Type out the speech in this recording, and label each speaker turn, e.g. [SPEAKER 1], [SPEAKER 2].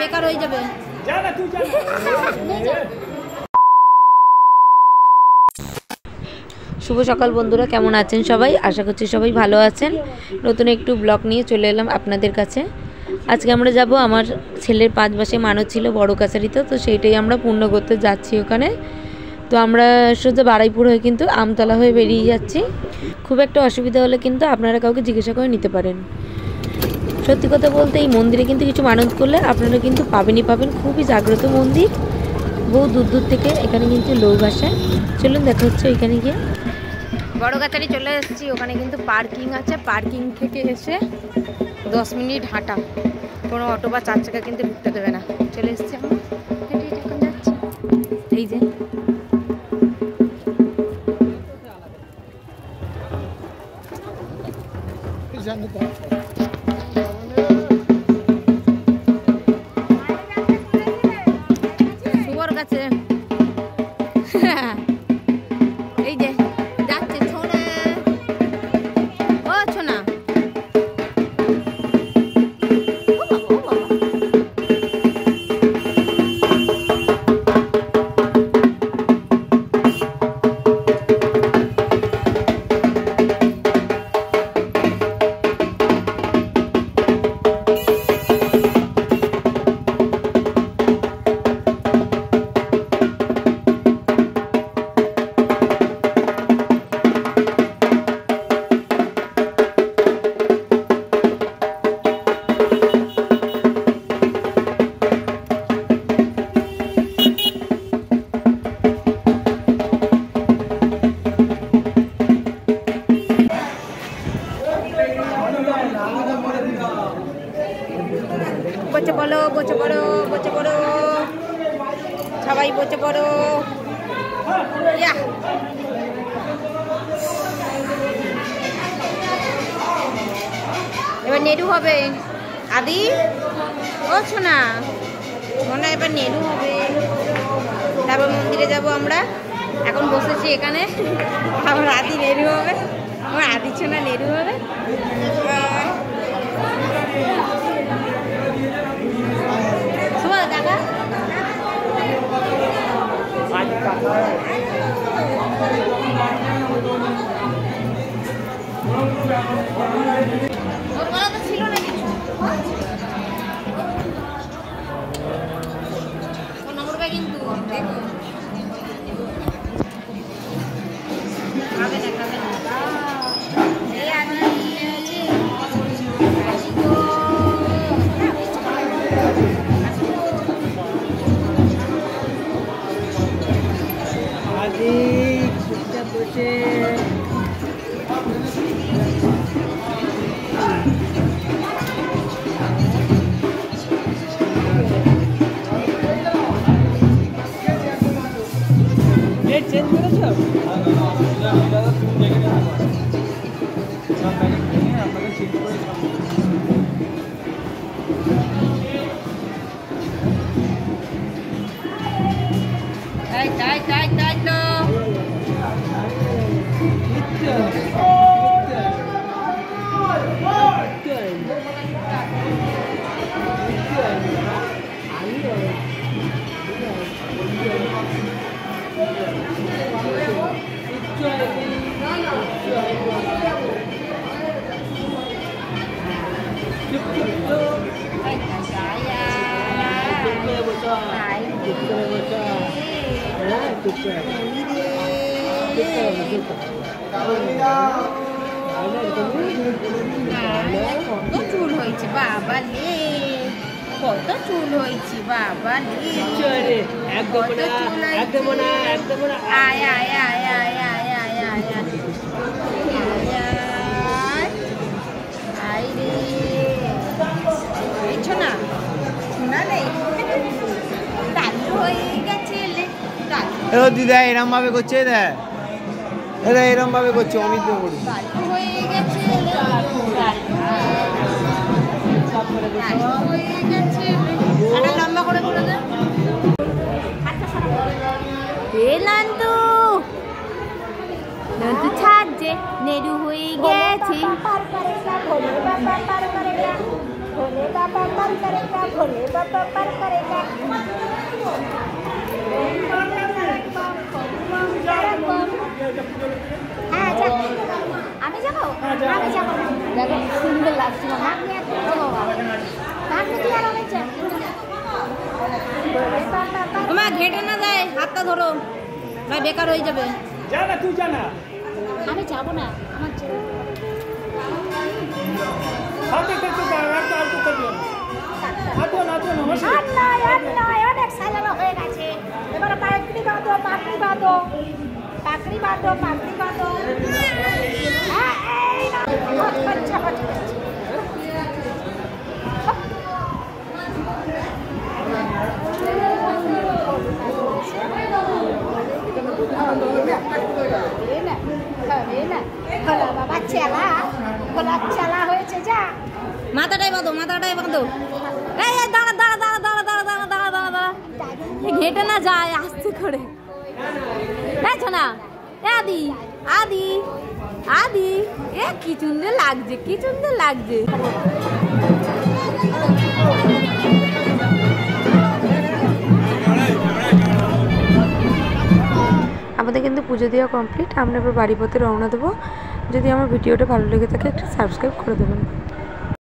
[SPEAKER 1] বেকার হয়ে যাবে। শুভ সকাল বন্ধুরা, কেমন আছেন সবাই? আশা করছি সবাই ভালো আছেন। নতুন একটু ব্লগ নিয়ে চলে এলাম আপনাদের কাছে। আজকে আমরা যাব, আমার ছেলের 5 মাসে মানত ছিল বড় কাছারিতে, তো সেইটাই আমরা পূর্ণ করতে যাচ্ছি ওখানে। তো আমরা সোজা বারুইপুর হয়ে কিন্তু আমতলা হয়ে বেরিয়ে যাচ্ছি। খুব একটা অসুবিধা হলে কিন্তু আপনারা কাউকে জিজ্ঞাসা করে নিতে পারেন। সত্যি কথা বলতে এই মন্দিরে কিন্তু কিছু মানত করলে আপনারা কিন্তু পাবেন। খুবই জাগ্রত মন্দির, বহু দূর দূর থেকে এখানে কিন্তু লোক আসে। চলুন দেখা হচ্ছে এখানে গিয়ে। বড় কাছারি চলে এসেছি, ওখানে কিন্তু পার্কিং আছে। পার্কিং থেকে এসে 10 মিনিট হাঁটা, কোনো অটো বা 4 চাকা কিন্তু ঢুকতে দেবে না। চলে এসেছি আমরা, হেঁটে হেঁটে এখন যাচ্ছি। এই যে শুভর কাছে এই যে যাচ্ছে ছোনা, ও ছোনা, বসে পড়ো, বসে পড়ো, বসে পড়ো, সবাই বসে পড়ো। এবার নেড়ু হবে। আদি ও শোনা, মনে এবার নেড়ু হবে, তারপর মন্দিরে যাব আমরা। এখন বসেছি এখানে, আবার আদি নেড়ু হবে, আমার আদি ছোনা নেড়ু হবে। দাদা ছিল না কিছু নম্বর কিন্তু দেখো খাবে না, খাবে না। কত চুল হয়েছে বাবা রে, কত চুল হয়েছে বাবা রে, আয় আয় আয় আয় আয় আয় আয় আয় রে, এই ছোনা শোনা নেই, দাদু হয়ে গেছে।
[SPEAKER 2] দিদা এরম ভাবে করছে, দাদা এরম ভাবে করছে, অমিত
[SPEAKER 1] হয়ে গেছে, লম্বা করে বলে দে। নন্দু নন্দু ছাড়ছে, নেড়ু হয়ে গেছে।
[SPEAKER 3] भोले बाबा पर करेगा, भोले बाबा पर करेगा। হ্যাঁ আমি যাবো, আমি যাবো না। দেখো সুন্দর লাগছে মামা, আমি একদম যাবো বাবা। তাকে কি আর হয়েছে?
[SPEAKER 1] তোমার ঘেটে না যায়, হাতটা ধরো, ভাই বেকার হয়ে যাবে।
[SPEAKER 4] জানা তুই জানা,
[SPEAKER 3] আমি যাবো না, আমার ছেলে
[SPEAKER 4] হাতে করতে দাও, আর তো করবে না। হাতে না তো নমস্কার।
[SPEAKER 3] আর নয়, অনেক সাজানো হয়ে গেছে। এবারে পাকড়ি বাঁধো, পাকড়ি বাঁধো, পাকড়ি বাঁধো, পাকড়ি বাঁধো। হ্যাঁ এই না, আচ্ছা আচ্ছা। বাবা চেলা হয়েছে যা।
[SPEAKER 1] মাথাটাই বাঁধো, মাথাটাই বাঁধো। এই এই দাঁড়া দাঁড়া দাঁড়া দাঁড়া দাঁড়া দাঁড়া দাঁড়া দাঁড়া দাঁড়া, ঘেটে না যায়, আস্তে করে। দেখছো না আদি আদি আদি, এ কি সুন্দর লাগছে, কি সুন্দর লাগছে। আমাদের কিন্তু পুজো দেওয়া কমপ্লিট, আমরা এবার বাড়ি পথে রওনা দেবো। যদি আমার ভিডিওটা ভালো লেগে থাকে একটা সাবস্ক্রাইব করে দেবেন।